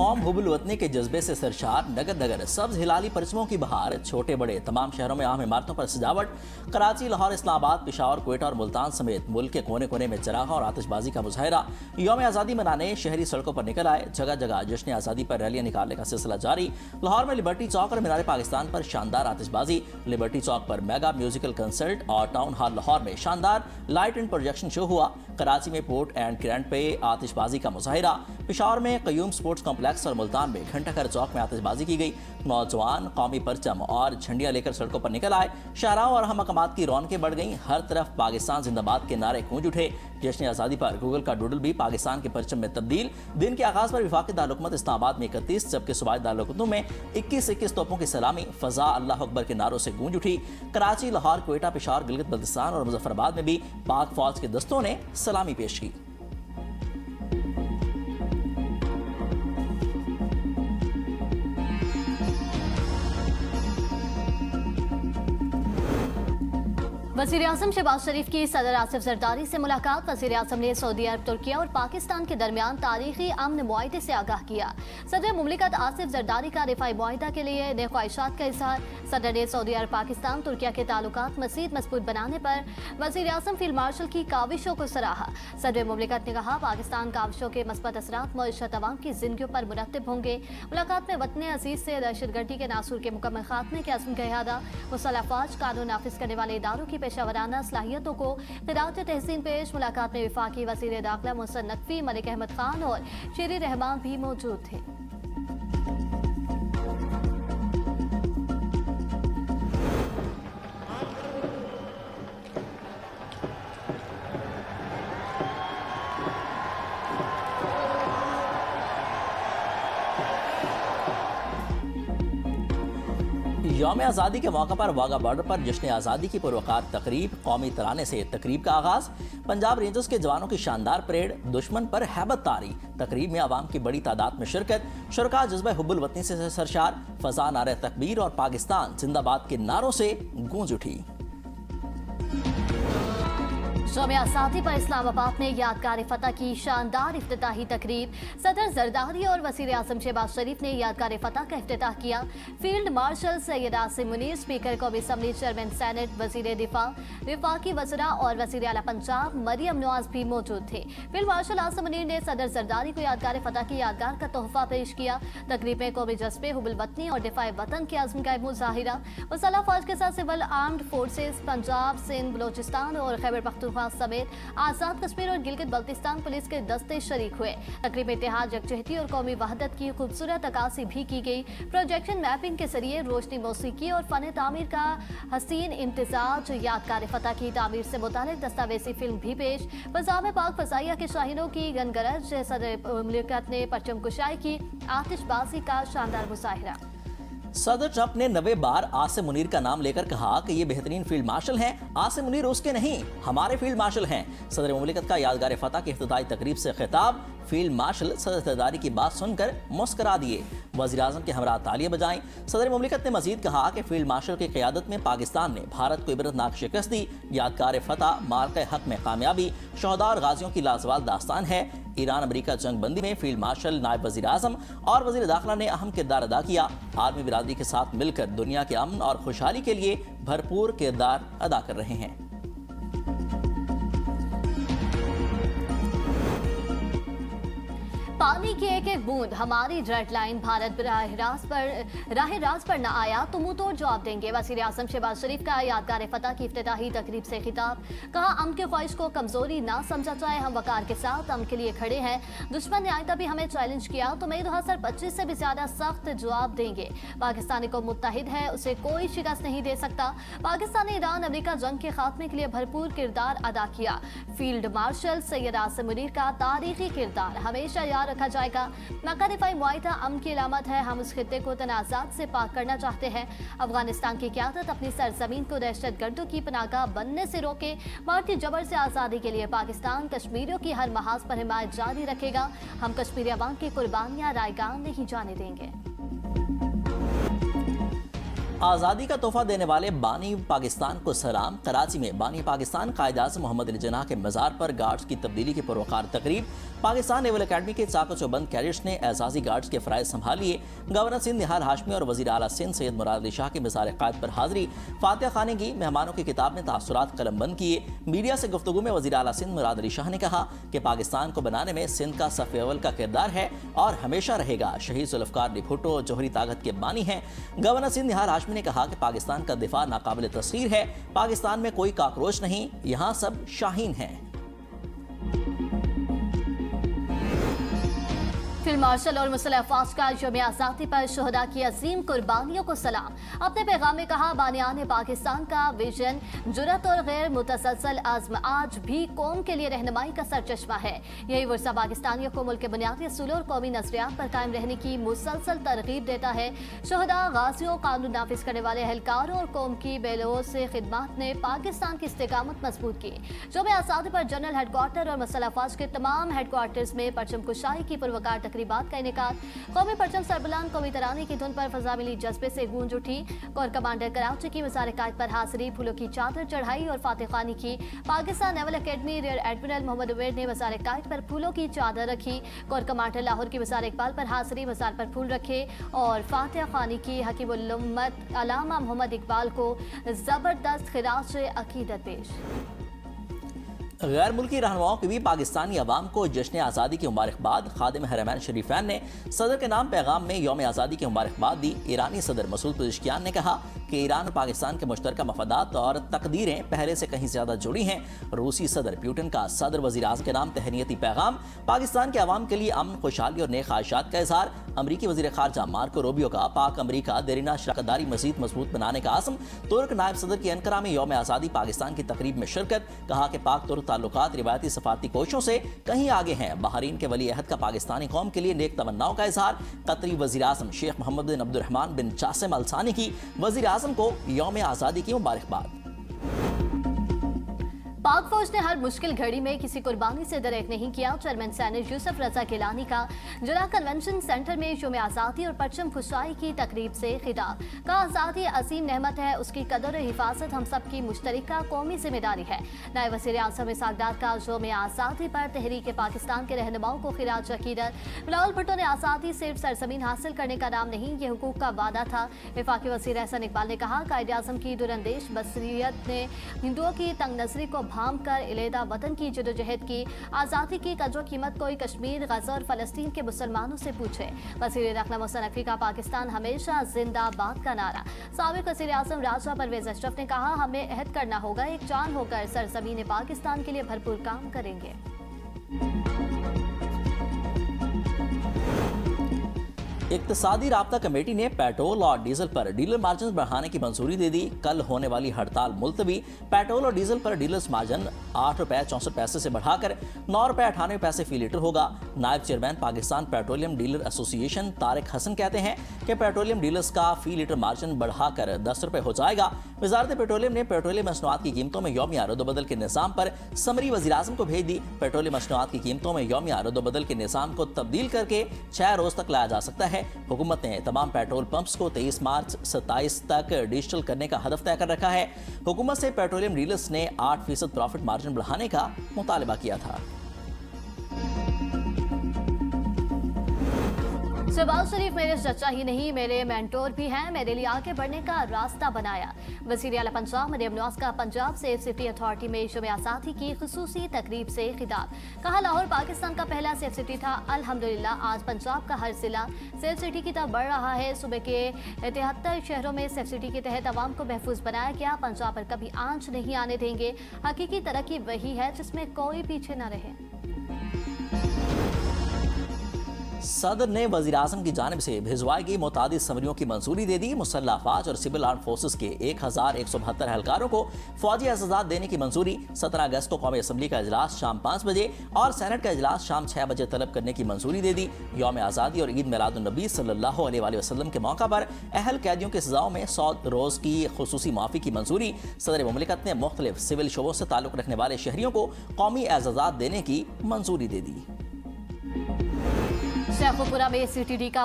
قوم حب الوطنی کے جذبے سے سرشار نگر نگر سبز ہلالی پرچموں کی بہار، چھوٹے بڑے تمام شہروں میں عام عمارتوں پر سجاوٹ، کراچی، لاہور، اسلام آباد، پشاور، کوئٹہ اور ملتان سمیت ملک کے کونے کونے میں چراغاں اور آتش بازی کا مظاہرہ۔ یوم آزادی منانے شہری سڑکوں پر نکل آئے، جگہ جگہ جشن آزادی پر ریلیاں نکالنے کا سلسلہ جاری۔ لاہور میں لبرٹی چوک اور مینار پاکستان پر شاندار آتش بازی، لبرٹی چوک پر میگا میوزیکل کنسرٹ اور ٹاؤن ہال لاہور میں شاندار لائٹ اینڈ پروجیکشن شو ہوا۔ کراچی میں پورٹ اینڈ کرینٹ پہ آتش بازی کا مظاہرہ، پشاور میں قیوم سپورٹس کمپلیکس اور ملتان میں گھنٹہ گھر چوک میں آتش بازی کی گئی۔ نوجوان قومی پرچم اور جھنڈیاں لے کر سڑکوں پر نکل آئے، شاہراہوں اور اہم مقامات کی رونقیں بڑھ گئیں، ہر طرف پاکستان زندہ باد کے نعرے گونج اٹھے۔ جشن آزادی پر گوگل کا ڈوڈل بھی پاکستان کے پرچم میں تبدیل۔ دن کے آغاز پر وفاقی دارالحکومت اسلام آباد میں 31 جبکہ صوبائی دارالحکومتوں میں 21 توپوں کی سلامی، فضا اللہ اکبر کے نعروں سے گونج اٹھی۔ کراچی، لاہور، کوئٹہ، پشاور، گلگت بلتستان اور مظفر آباد میں بھی پاک فوج کے دستوں نے سلامی پیش کی۔ وزیر اعظم شہباز شریف کی صدر آصف زرداری سے ملاقات۔ وزیر اعظم نے سعودی عرب، ترکیہ اور پاکستان کے درمیان تاریخی امن معاہدے سے آگاہ کیا۔ صدر مملکت آصف زرداری کا دفاعی معاہدہ کے لیے نیک خواہشات کا اظہار۔ صدر نے سعودی عرب، پاکستان، ترکیہ کے تعلقات مزید مضبوط بنانے پر وزیر اعظم فیلڈ مارشل کی کاوشوں کو سراہا۔ صدر مملکت نے کہا پاکستان کاوشوں کے مثبت اثرات معیشت عوام کی زندگیوں پر مرتب ہوں گے۔ ملاقات میں وطن عزیز سے دہشت گردی کے ناصور کے مکمل خاتمے کے عزم کا اعادہ، مسلح افواج، قانون نافذ کرنے والے اداروں کی پیشہ ورانہ صلاحیتوں کو قراءت تحسین پیش۔ ملاقات میں وفاقی وزیر داخلہ محسن نقوی، ملک احمد خان اور شیری رحمان بھی موجود تھے۔ یوم آزادی کے موقع پر واگا بارڈر پر جشن آزادی کی پروقار تقریب، قومی ترانے سے تقریب کا آغاز، پنجاب رینجرز کے جوانوں کی شاندار پریڈ، دشمن پر ہیبت طاری۔ تقریب میں عوام کی بڑی تعداد میں شرکت، شرکاء جذبہ حب الوطنی سے سرشار، فضا نعرہ تکبیر اور پاکستان زندہ باد کے نعروں سے گونج اٹھی۔ یوم آزادی پر اسلام آباد میں یادگار فتح کی شاندار افتتاحی تقریب، صدر زرداری اور وزیر اعظم شہباز شریف نے یادگار فتح کا افتتاح کیا۔ Field marshal Syed Asim Munir, speaker قومی اسمبلی، چیئرمین سینٹ، وزیر دفاع، وفاقی وزراء اور وزیر اعلیٰ پنجاب مریم نواز بھی موجود تھے۔ فیلڈ مارشل عاصم منیر نے صدر زرداری کو یادگار فتح کی یادگار کا تحفہ پیش کیا۔ تقریب میں قومی جذبے، حب الوطنی اور دفاع وطن کے عزم کا مظاہرہ، مسلح افواج کے ساتھ civil armed forces, Punjab, Sindh, Balochistan اور خیبر پختونخوا سمیت آزاد کشمیر اور گلگت بلتستان پولیس کے دستے شریک ہوئے۔ تقریب میں اتحاد، یکجہتی اور قومی وحدت کی خوبصورت عکاسی بھی کی گئی۔ پروجیکشن میپنگ کے ذریعے روشنی، موسیقی اور فن تعمیر کا حسین امتزاج، یادگار فتح کی تعمیر سے متعلق دستاویزی فلم بھی پیش۔ فضا میں پاک فضائیہ کے شاہینوں کی گنگرج، صدر مملکت نے پرچم کشائی کی، آتش بازی کا شاندار مظاہرہ۔ صدر ٹرمپ نے 9ویں بار عاصم منیر کا نام لے کر کہا کہ یہ بہترین فیلڈ مارشل ہیں، عاصم منیر اس کے نہیں، ہمارے فیلڈ مارشل ہیں۔ صدر مملکت کا یادگار فتح کی افتتاحی تقریب سے خطاب، فیلڈ مارشل صدر زرداری کی بات سن کر مسکرا دیے، وزیر اعظم کے ہمراہ تالیاں بجائیں۔ صدر مملکت نے مزید کہا کہ فیلڈ مارشل کی قیادت میں پاکستان نے بھارت کو عبرتناک شکست دی، یادگار فتح مارکہ حق میں کامیابی، شہداء اور غازیوں کی لازوال داستان ہے۔ ایران امریکہ جنگ بندی میں فیلڈ مارشل، نائب وزیر اعظم اور وزیر داخلہ نے اہم کردار ادا کیا، عالمی برادری کے ساتھ مل کر دنیا کے امن اور خوشحالی کے لیے بھرپور کردار ادا کر رہے ہیں۔ پانی کی ایک ایک بوند ہماری ریڈ لائن، بھارت راہ راست پر نہ آیا تو منہ توڑ جواب دیں گے۔ وزیر اعظم شہباز شریف کا یادگار فتح کی افتتاحی تقریب سے خطاب، کہا امن کی خواہش کو کمزوری نہ سمجھا جائے، ہم وقار کے ساتھ امن کے لیے کھڑے ہیں۔ دشمن نے آئندہ بھی ہمیں چیلنج کیا تو مئی 2025 سے بھی زیادہ سخت جواب دیں گے۔ پاکستانی کو متحد ہے، اسے کوئی شکست نہیں دے سکتا۔ پاکستان نے ایران امریکہ جنگ کے خاتمے کے لیے بھرپور کردار ادا کیا۔ فیلڈ مارشل سید عاصم منیر کا تاریخی کردار ہمیشہ یاد رکھا جائے گا۔ مکہ دفاعی معاہدہ امن کی علامت ہے، ہم اس خطے کو تنازعات سے پاک کرنا چاہتے ہیں۔ افغانستان کی قیادت اپنی سرزمین کو دہشت گردوں کی پناہ گاہ بننے سے روکے۔ بھارتی جبر سے آزادی کے لیے پاکستان کشمیریوں کی ہر محاذ پر حمایت جاری رکھے گا، ہم کشمیری عوام کی قربانیاں رائیگاں نہیں جانے دیں گے۔ आज़ादी का तोहफा देने वाले बानी पाकिस्तान को सलाम। कराची में बानी पाकिस्तान कायद आज़म मोहम्मद अली जिन्ना के मज़ार पर गार्ड्स की तब्दीली की पुरवकार तकरीब। पाकिस्तान नेवल अकेडमी के चाको चौबंद कैडेट्स ने एजाजी गार्ड्स के फ़राइज़ संभालिए। गवर्नर सिंध निहाल हाशमी और वज़ीर आला सिंध सैयद मुराद अली शाह की मज़ार क़ायद पर हाज़री। फातिहा खाने की मेहमानों की किताब में तासुरात कलमबंद किए। मीडिया से गुफ्तगू में वज़ीर आला सिंध मुराद अली शाह ने कहा कि पाकिस्तान को बनाने में सिंध का सफ़ अव्वल का किरदार है और हमेशा रहेगा। शहीद ज़ुल्फ़िकार अली भुट्टो जौहरी ताकत के बानी हैं। गवर्नर सिंध निहाल हाशमी ने कहा कि पाकिस्तान का दिफा नाकाबिल तस्खीर है। पाकिस्तान में कोई काकरोच नहीं, यहाँ सब शाहीन हैं। फील्ड मार्शल और मुसल्लह अफवाज का यौम आज़ादी पर शहदा की अजीम कुर्बानियों को सलाम। अपने पैगाम में कहा, बानियान पाकिस्तान का विजन, जुरत और गैर मुतसलसल आज़म आज भी कौम के लिए रहनुमाई का सरचश्मा है। यही वर्षा पाकिस्तानियों को मुल्क के बुनियादी असूलों और कौमी नज़रियात पर कायम रहने की मुसलसल तरगीब देता है। शहदा, गाजियों, कानून नाफिज करने वाले एहलकारों और कौम की बेलौस खिदमत ने पाकिस्तान की इस्तेकामत मजबूत की। यौम आज़ादी पर जनरल हेडक्वार्टर और मुसल्लह अफवाज के तमाम हेडक्वार्टर्स में परचम कुशाई की पुरवकार तकरीबात का इनेकाद। कौमी परचम सरबुलंद कौमी तराने की धुन पर फजा मिली जज्बे से गूंज उठी। कोर कमांडर कराची की मज़ार क़ायद पर हाज़री, फूलों की चादर चढ़ाई और फातिहा खानी की। Pakistan naval academy rear admiral Mohammad Umair ने मज़ार क़ायद पर फूलों की चादर रखी। कोर कमांडर लाहौर की मज़ार इकबाल पर हाज़री, मज़ार पर फूल रखे और फातिहा खानी की। हकीमुल उम्मत अल्लामा मोहम्मद इकबाल को ज़बरदस्त खिराज अकीदत पेश। गैर मुल्की रहनुमाओं की भी पाकिस्तानी अवाम को जश्न आज़ादी की मुबारकबाद। खादिम हरमैन शरीफैन ने सदर के नाम पैगाम में यौम आज़ादी की मुबारकबाद दी। ईरानी सदर मसूद पेज़ेश्कियान ने कहा कि ईरान और पाकिस्तान के मुश्तरका मफादात और तकदीरें पहले से कहीं ज़्यादा जुड़ी हैं। रूसी सदर पुतिन का सदर वज़ीर आज़म के नाम तहनीती पैगाम। पाकिस्तान के अवाम के लिए अमन, खुशहाली और नेक ख्वाहिशात का इज़हार। अमरीकी वज़ीर ख़ारजा मार्को रूबियो का पाक अमरीका देरीना शराकतदारी मज़ीद मजबूत बनाने का आज़म। तुर्क नायब सदर की अनकरा में यौम आज़ादी पाकिस्तान की तकरीब में शिरकत। कहा कि पाक तुर्क ताल्लुकात रिवायती सफारती कोशिशों से कहीं आगे हैं। बहरीन के वली अहद का पाकिस्तानी कौम के लिए नेक तमन्नाओं का इज़हार। कतरी वज़ीर आज़म शेख मोहम्मद बिन अब्दुर्रहमान बिन जासिम अल सानी की वज़ीर आज़म को यौम आज़ादी की मुबारकबाद। पाक फौज ने हर मुश्किल घड़ी में किसी कुर्बानी से दरेक नहीं किया। चेयरमैन सेनेट यूसुफ रजा गिलानी का जुरा कन्वेंशन सेंटर में यौम आज़ादी और परचम खुशाई की तकरीब से खिताब। कहा, आज़ादी असीम नेमत है, उसकी कदर और हिफाजत हम सब की मुश्तरका कौमी जिम्मेदारी है। नायब वज़ीर आज़म इसहाक़ डार का यौम आज़ादी पर तहरीक पाकिस्तान के रहनुमाओं को खिराज अकीदत। बिलावल भुट्टो ने आज़ादी सिर्फ सरजमीन हासिल करने का नाम नहीं, ये हुकूक का वादा था। वफाकी वज़ीर एहसन इकबाल ने कहा, कायद आज़म की दुरंदेश बसरियत ने हिंदुओं की तंग नजरी को भाम कर इलेदा वतन की जदोजहद की। आज़ादी की कदर कीमत कोई कश्मीर, गज़ा और फ़लस्तीन के मुसलमानों से पूछे। वज़ीर दाखिला मोहसिन नकवी का पाकिस्तान हमेशा जिंदाबाद का नारा। साबिक़ वज़ीर आज़म राजा परवेज़ अशरफ ने कहा, हमें अहद करना होगा, एक जान होकर सरज़मीन पाकिस्तान के लिए भरपूर काम करेंगे। इक़्तिसादी राब्ता कमेटी ने पेट्रोल और डीजल पर डीलर मार्जिन बढ़ाने की मंजूरी दे दी। कल होने वाली हड़ताल मुलतवी। पेट्रोल और डीजल पर डीलर्स मार्जिन 8 रुपये 64 पैसे से बढ़ाकर 9 रुपये 98 पैसे फी लीटर होगा। नायब chairman Pakistan petroleum dealer association Tariq Hasan कहते हैं कि पेट्रोलियम डीलर्स का फी लीटर मार्जिन बढ़ाकर 10 रुपये हो जाएगा। वजारत पेट्रोलियम ने पेट्रोलियम मसनूआत की कीमतों में यौमिया रद्दबदल के निज़ाम पर समरी वज़ीर आज़म को भेज दी। पेट्रोलियम मसनूआत की कीमतों में यौमिया रद्दबदल के निज़ाम को तब्दील करके 6 रोज़ तक लाया जा सकता है। हुकूमत ने तमाम पेट्रोल पंप्स को 23 मार्च 27 तक डिजिटल करने का हदफ तय कर रखा है। हुकूमत से पेट्रोलियम डीलर्स ने 8% प्रॉफिट मार्जिन बढ़ाने का मुतालबा किया था। शहबाज शरीफ मेरे चचा ही नहीं, मेरे मेंटोर भी हैं, मेरे लिए आगे बढ़ने का रास्ता बनाया। वज़ीर आला पंजाब मरियम नवाज का पंजाब सेफ सिटी अथॉरिटी में यौम आज़ादी की खुसूसी तकरीब से खिताब। कहा, लाहौर पाकिस्तान का पहला सेफ सिटी था, अल्हम्दुलिल्लाह आज पंजाब का हर जिला सेफ सिटी की तरफ बढ़ रहा है। सूबे के 73 शहरों में सेफ सिटी के तहत आवाम को महफूज बनाया गया। पंजाब पर कभी आंच नहीं आने देंगे। हकीकी तरक्की वही है जिसमें कोई पीछे न रहे। सदर ने वज़ीर आज़म की जानिब से भिजवाई गई मुतादिद समरियों की मंजूरी दे दी। मुसल्लह अफवाज और सिविल आर्म फोर्सेस के 1172 एहलकारों को फौजी एजाज़ात देने की मंजूरी। 17 अगस्त को कौमी असम्बली का इजलास शाम 5 बजे और सेनेट का इजलास शाम 6 बजे तलब करने की मंजूरी दे दी। यौम आज़ादी और ईद मिलादुन्नबी सल्लल्लाहु अलैहि वसल्लम के मौका पर अहल कैदियों की सज़ाओं में 100 रोज़ की खुसूसी माफ़ी की मंजूरी। सदर मुमलिकत ने मुख्तलिफ सिविल शोबों से ताल्लुक़ रखने वाले शहरियों को कौमी एजाज़ात देने की मंजूरी दे दी। शेखोपुरा में CTD का